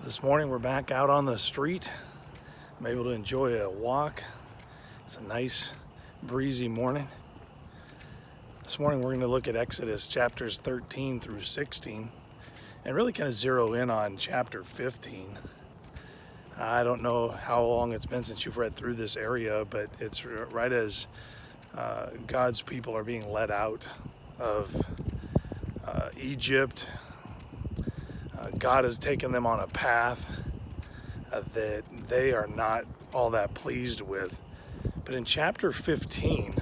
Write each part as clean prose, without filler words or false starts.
This morning we're back out on the street. I'm able to enjoy a walk. It's a nice breezy morning. This morning we're going to look at Exodus chapters 13 through 16 and really kind of zero in on chapter 15. I don't know how long it's been since you've read through this area, but it's right as God's people are being led out of Egypt. God has taken them on a path that they are not all that pleased with. But in chapter 15,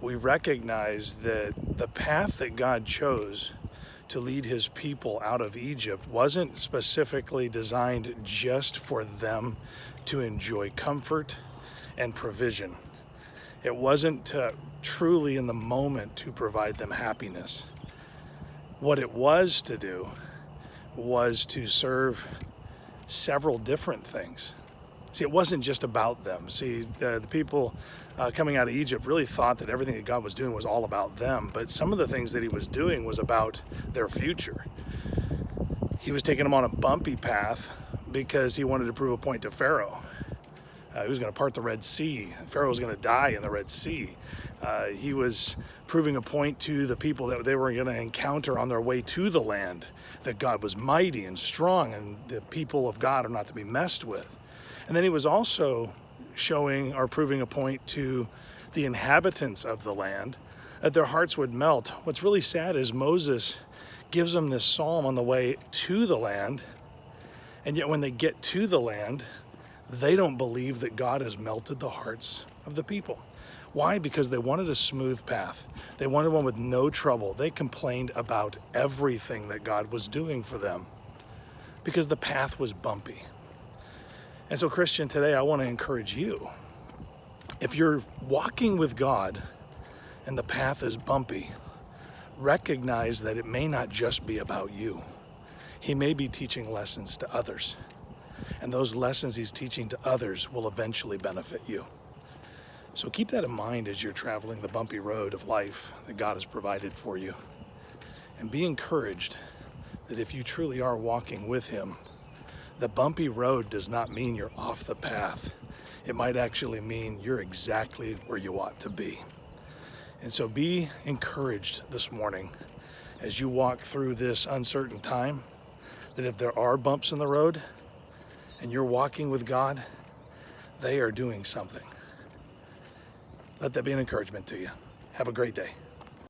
we recognize that the path that God chose to lead his people out of Egypt wasn't specifically designed just for them to enjoy comfort and provision. It wasn't truly in the moment to provide them happiness. What it was to do was to serve several different things. See, it wasn't just about them. See, the people coming out of Egypt really thought that everything that God was doing was all about them, but some of the things that he was doing was about their future. He was taking them on a bumpy path because he wanted to prove a point to Pharaoh. He was going to part the Red Sea. Pharaoh was going to die in the Red Sea. He was proving a point to the people that they were going to encounter on their way to the land, that God was mighty and strong and the people of God are not to be messed with. And then he was also showing or proving a point to the inhabitants of the land that their hearts would melt. What's really sad is Moses gives them this psalm on the way to the land, and yet when they get to the land, they don't believe that God has melted the hearts of the people. Why? Because they wanted a smooth path. They wanted one with no trouble. They complained about everything that God was doing for them because the path was bumpy. And so, Christian, today I want to encourage you. If you're walking with God and the path is bumpy, recognize that it may not just be about you. He may be teaching lessons to others. And those lessons he's teaching to others will eventually benefit you. So keep that in mind as you're traveling the bumpy road of life that God has provided for you. And be encouraged that if you truly are walking with him, the bumpy road does not mean you're off the path. It might actually mean you're exactly where you ought to be. And so be encouraged this morning as you walk through this uncertain time, that if there are bumps in the road and you're walking with God, they are doing something. Let that be an encouragement to you. Have a great day.